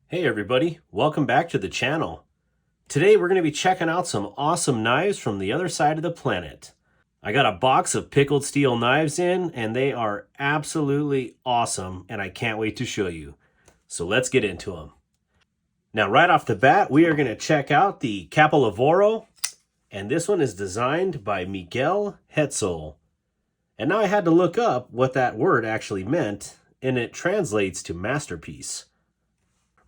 Hey everybody, welcome back to the channel. Today we're going to be checking out some awesome knives from the other side of the planet. I got a box of pickled steel knives in and they are absolutely awesome and I can't wait to show you. So let's get into them. Now right off the bat we are going to check out the Capolavoro, and this one is designed by Miguel Hetzel. And now I had to look up what that word actually meant, and it translates to masterpiece.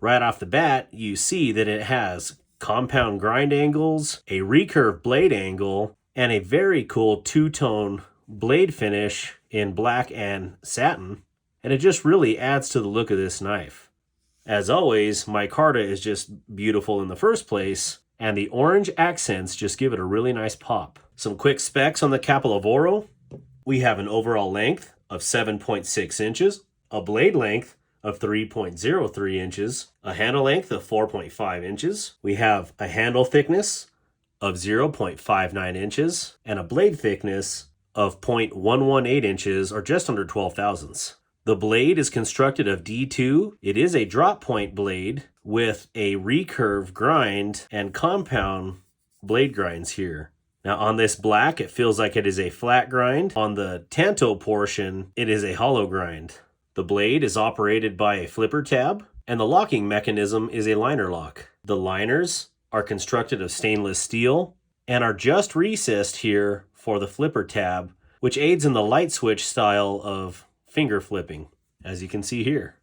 Right off the bat, you see that it has compound grind angles, a recurve blade angle, and a very cool two-tone blade finish in black and satin. And it just really adds to the look of this knife. As always, micarta is just beautiful in the first place, and the orange accents just give it a really nice pop. Some quick specs on the Capolavoro. We have an overall length of 7.6 inches, a blade length of 3.03 inches, a handle length of 4.5 inches. We have a handle thickness of 0.59 inches and a blade thickness of 0.118 inches, or just under 12 thousandths. The blade is constructed of D2. It is a drop point blade with a recurve grind and compound blade grinds here. Now on this black, it feels like it is a flat grind. On the tanto portion, it is a hollow grind. The blade is operated by a flipper tab, and the locking mechanism is a liner lock. The liners are constructed of stainless steel and are just recessed here for the flipper tab, which aids in the light switch style of finger flipping, as you can see here.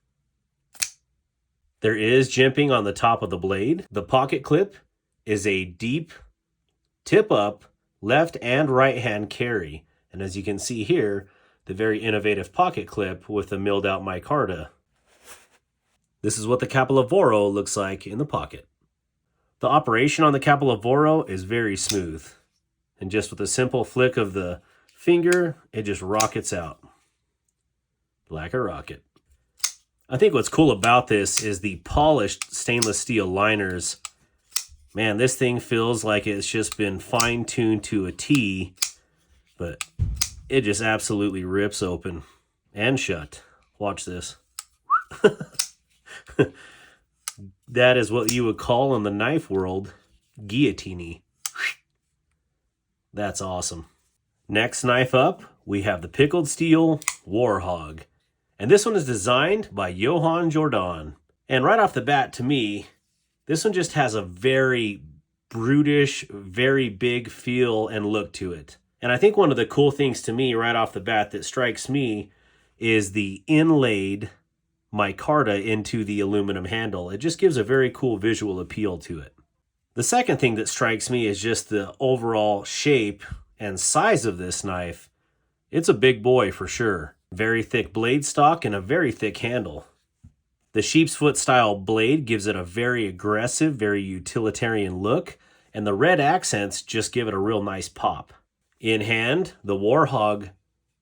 There is jimping on the top of the blade. The pocket clip is a deep tip-up left and right hand carry, and as you can see here, the very innovative pocket clip with the milled out micarta. This is what the Capolavoro looks like in the pocket. The operation on the Capolavoro is very smooth, and just with a simple flick of the finger, it just rockets out like a rocket. I think what's cool about this is the polished stainless steel liners. Man, this thing feels like it's just been fine-tuned to a T, but it just absolutely rips open and shut. Watch this. That is what you would call in the knife world guillotine. That's awesome. Next knife up, we have the Pickled Steel Warhog. And this one is designed by Johan Jordan. And right off the bat, to me, this one just has a very brutish, very big feel and look to it. And I think one of the cool things to me right off the bat that strikes me is the inlaid micarta into the aluminum handle. It just gives a very cool visual appeal to it. The second thing that strikes me is just the overall shape and size of this knife. It's a big boy for sure. Very thick blade stock and a very thick handle. The sheep's foot style blade gives it a very aggressive, very utilitarian look, and the red accents just give it a real nice pop. In hand, the Warhog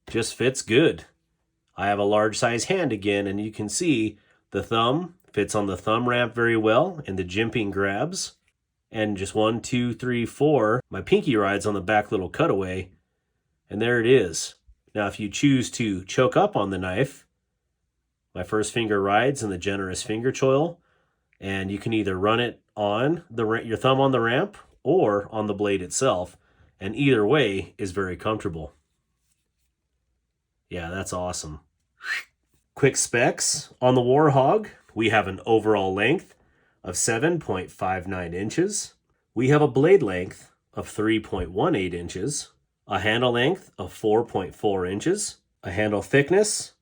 just fits good. I have a large size hand again, and you can see the thumb fits on the thumb ramp very well, and the jimping grabs. And just 1, 2, 3, 4, my pinky rides on the back little cutaway, and there it is. Now if you choose to choke up on the knife, my first finger rides in the generous finger choil, and you can either run it on your thumb on the ramp or on the blade itself. And either way is very comfortable. Yeah, that's awesome. Quick specs on the Warhog. We have an overall length of 7.59 inches. We have a blade length of 3.18 inches. A handle length of 4.4 inches. A handle thickness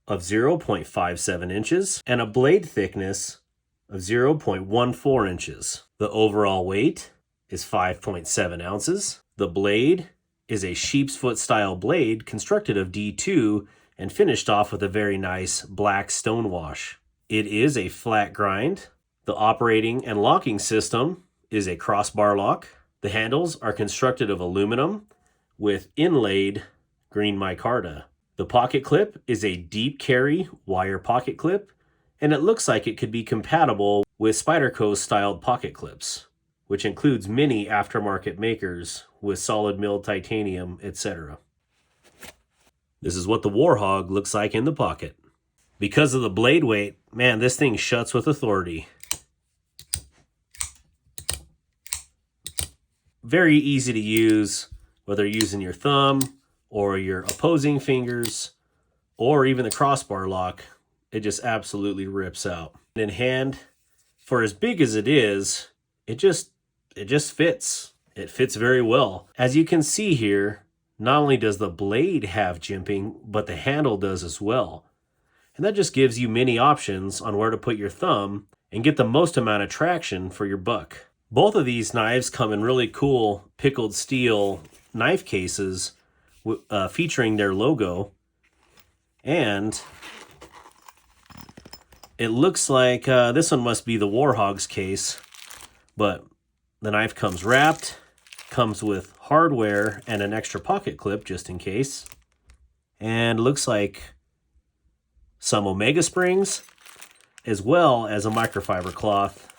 of 0.57 inches. And a blade thickness of 0.14 inches. The overall weight is 5.7 ounces. The blade is a sheep's foot style blade constructed of D2 and finished off with a very nice black stone wash. It is a flat grind. The operating and locking system is a crossbar lock. The handles are constructed of aluminum with inlaid green micarta. The pocket clip is a deep carry wire pocket clip, and it looks like it could be compatible with Spyderco styled pocket clips, which includes many aftermarket makers with solid milled titanium, etc. This is what the Warhog looks like in the pocket. Because of the blade weight, Man, this thing shuts with authority. Very easy to use, whether you're using your thumb or your opposing fingers or even the crossbar lock. It just absolutely rips out. And in hand, for as big as it is, it just fits. It fits very well. As you can see here, not only does the blade have jimping, but the handle does as well. And that just gives you many options on where to put your thumb and get the most amount of traction for your buck. Both of these knives come in really cool pickled steel knife cases featuring their logo. And it looks like this one must be the Warhog's case, but the knife comes wrapped, comes with hardware and an extra pocket clip just in case, and looks like some Omega springs as well as a microfiber cloth,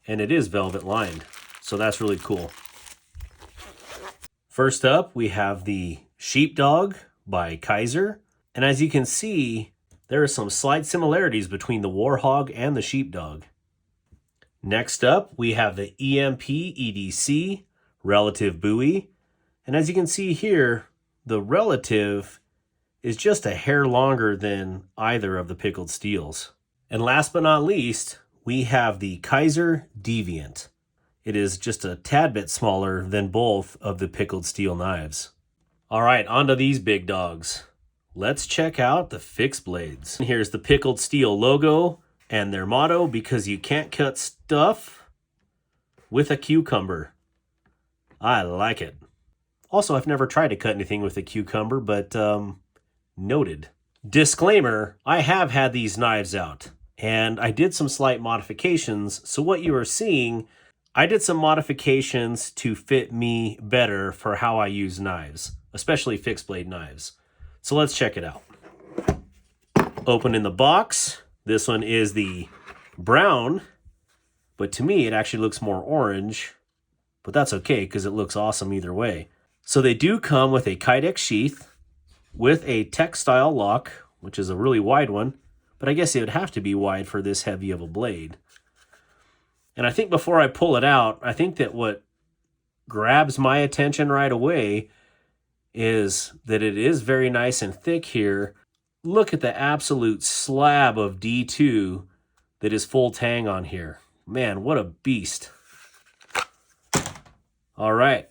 and it is velvet lined, so that's really cool. First up, we have the Sheepdog by Kaiser, and as you can see, there are some slight similarities between the Warhog and the Sheepdog. Next up, we have the EMP EDC Relative Buoy, and as you can see here, the Relative is just a hair longer than either of the pickled steels. And last but not least, we have the Kaiser Deviant. It is just a tad bit smaller than both of the pickled steel knives. All right, onto these big dogs. Let's check out the fixed blades. Here's the Pickled Steel logo and their motto, because you can't cut stuff with a cucumber. I like it. Also, I've never tried to cut anything with a cucumber, but noted. Disclaimer, I have had these knives out, and I did some slight modifications, so what you are seeing, I did some modifications to fit me better for how I use knives, especially fixed blade knives. So let's check it out. Open in the box. This one is the brown, but to me it actually looks more orange, but that's okay because it looks awesome either way. So they do come with a Kydex sheath with a textile lock, which is a really wide one, but I guess it would have to be wide for this heavy of a blade. And I think before I pull it out, I think that what grabs my attention right away is that it is very nice and thick here. Look at the absolute slab of D2 that is full tang on here. Man, what a beast. All right.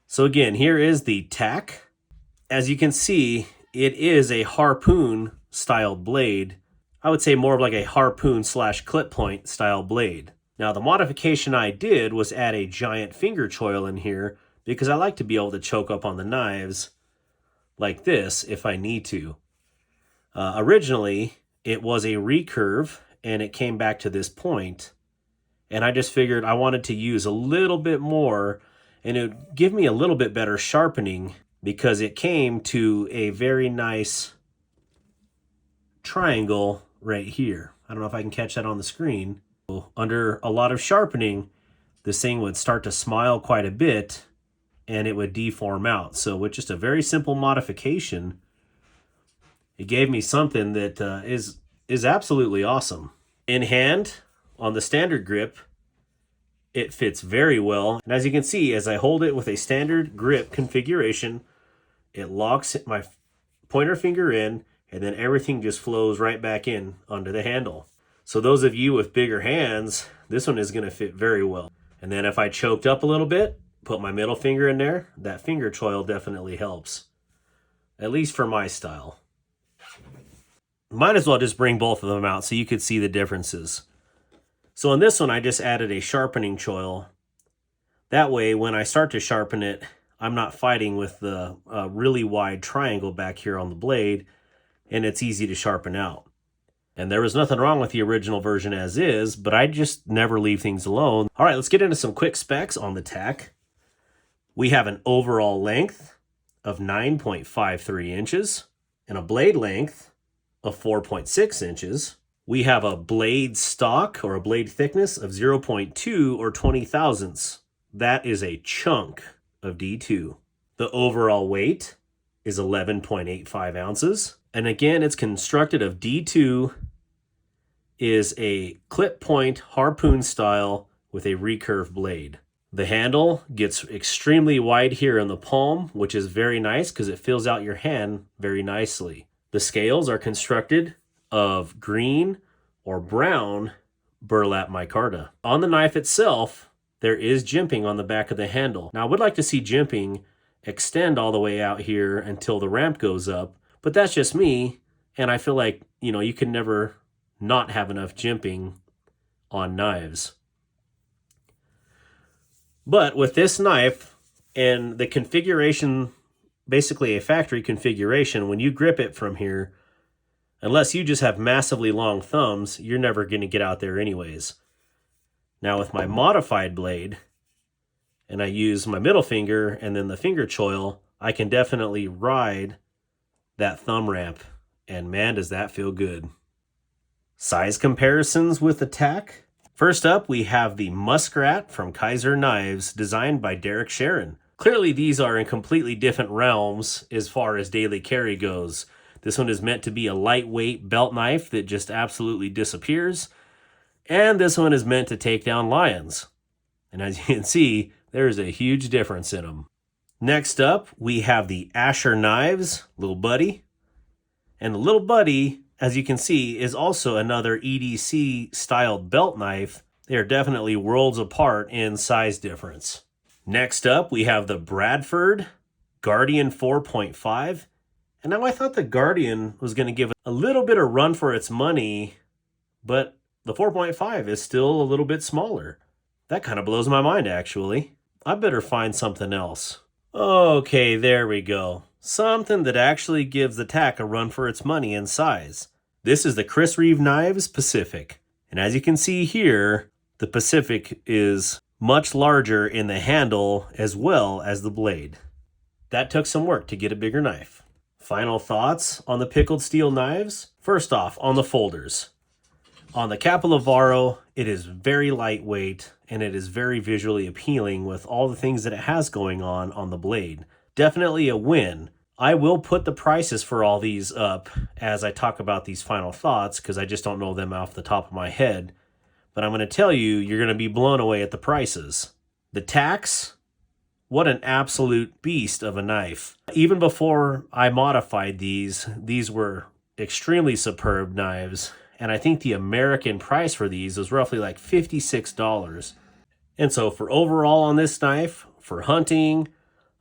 So again, here is the tack. As you can see, it is a harpoon styled blade. I would say more of like a harpoon / clip point style blade. Now the modification I did was add a giant finger choil in here because I like to be able to choke up on the knives like this if I need to. Originally, it was a recurve and it came back to this point. And I just figured I wanted to use a little bit more and it would give me a little bit better sharpening because it came to a very nice triangle right here. I don't know if I can catch that on the screen. Under a lot of sharpening, this thing would start to smile quite a bit and it would deform out. So with just a very simple modification, it gave me something that is absolutely awesome. In hand, on the standard grip, it fits very well. And as you can see, as I hold it with a standard grip configuration, it locks my pointer finger in and then everything just flows right back in onto the handle. So those of you with bigger hands, this one is going to fit very well. And then if I choked up a little bit, put my middle finger in there, that finger choil definitely helps. At least for my style. Might as well just bring both of them out so you could see the differences. So on this one, I just added a sharpening choil. That way, when I start to sharpen it, I'm not fighting with the really wide triangle back here on the blade, and it's easy to sharpen out. And there was nothing wrong with the original version as is, but I just never leave things alone. All right, let's get into some quick specs on the tack. We have an overall length of 9.53 inches and a blade length of 4.6 inches. We have a blade stock or a blade thickness of 0.2 or 20 thousandths. That is a chunk of D2. The overall weight is 11.85 ounces. And again, it's constructed of D2 is a clip point harpoon style with a recurve blade. The handle gets extremely wide here in the palm, which is very nice because it fills out your hand very nicely. The scales are constructed of green or brown burlap micarta. On the knife itself, there is jimping on the back of the handle. Now, I would like to see jimping extend all the way out here until the ramp goes up, but that's just me, and I feel like, you can never not have enough jimping on knives. But with this knife and the configuration, basically a factory configuration, when you grip it from here, unless you just have massively long thumbs, you're never going to get out there anyways. Now with my modified blade, and I use my middle finger and then the finger choil, I can definitely ride that thumb ramp, and man, does that feel good. Size comparisons with the tack. First up, we have the Muskrat from Kaiser Knives, designed by Derek Sharon. Clearly, these are in completely different realms as far as daily carry goes. This one is meant to be a lightweight belt knife that just absolutely disappears. And this one is meant to take down lions. And as you can see, there's a huge difference in them. Next up, we have the Asher Knives, Little Buddy. And the Little Buddy, as you can see, is also another EDC styled belt knife. They are definitely worlds apart in size difference. Next up, we have the Bradford Guardian 4.5. And now I thought the Guardian was going to give a little bit of run for its money, but the 4.5 is still a little bit smaller. That kind of blows my mind, actually. I better find something else. Okay, there we go. Something that actually gives the tack a run for its money in size. This is the Chris Reeve Knives Pacific. And as you can see here, the Pacific is much larger in the handle as well as the blade. That took some work to get a bigger knife. Final thoughts on the Pickled Steel knives? First off, on the folders. On the Capilovaro, it is very lightweight and it is very visually appealing with all the things that it has going on the blade. Definitely a win. I will put the prices for all these up as I talk about these final thoughts because I just don't know them off the top of my head. But I'm going to tell you, you're going to be blown away at the prices. The tacks, what an absolute beast of a knife. Even before I modified these were extremely superb knives. And I think the American price for these was roughly like $56. And so for overall on this knife, for hunting,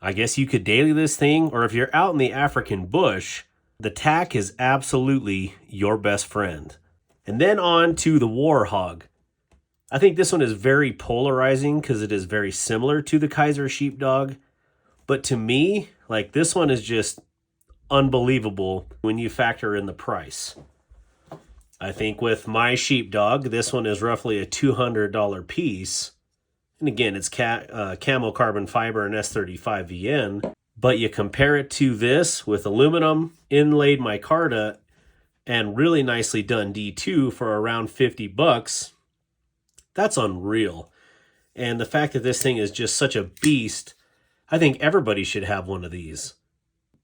I guess you could daily this thing, or if you're out in the African bush, the tack is absolutely your best friend. And then on to the Warhog. I think this one is very polarizing because it is very similar to the Kaiser Sheepdog. But to me, like, this one is just unbelievable when you factor in the price. I think with my Sheepdog, this one is roughly a $200 piece. And again, it's camo carbon fiber and S35 VN. But you compare it to this with aluminum, inlaid micarta, and really nicely done D2 for around 50 bucks. That's unreal. And the fact that this thing is just such a beast, I think everybody should have one of these.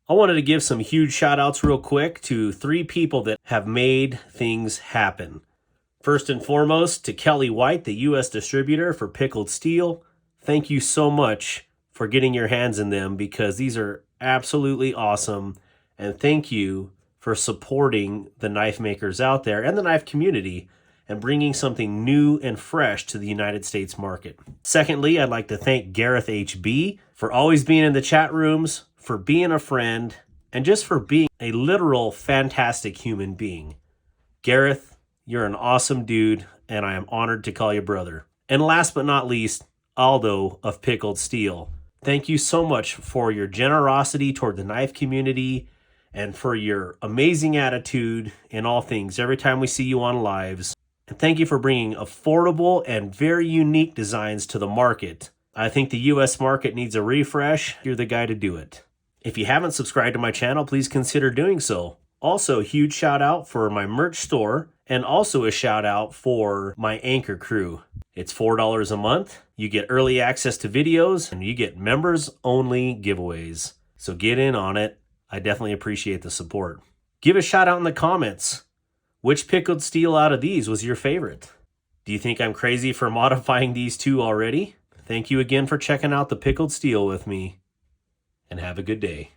I wanted to give some huge shout outs real quick to 3 people that have made things happen. First and foremost, to Kelly White, the U.S. distributor for Pickled Steel. Thank you so much for getting your hands in them because these are absolutely awesome. And thank you for supporting the knife makers out there and the knife community and bringing something new and fresh to the United States market. Secondly, I'd like to thank Gareth HB for always being in the chat rooms, for being a friend, and just for being a literal fantastic human being. Gareth, you're an awesome dude, and I am honored to call you brother. And last but not least, Aldo of Pickled Steel. Thank you so much for your generosity toward the knife community and for your amazing attitude in all things every time we see you on lives. And thank you for bringing affordable and very unique designs to the market. I think the US market needs a refresh. You're the guy to do it. If you haven't subscribed to my channel, please consider doing so. Also, huge shout out for my merch store and also a shout out for my anchor crew. It's $4 a month. You get early access to videos and you get members only giveaways. So get in on it. I definitely appreciate the support. Give a shout out in the comments. Which pickled steel out of these was your favorite? Do you think I'm crazy for modifying these two already? Thank you again for checking out the pickled steel with me, and have a good day.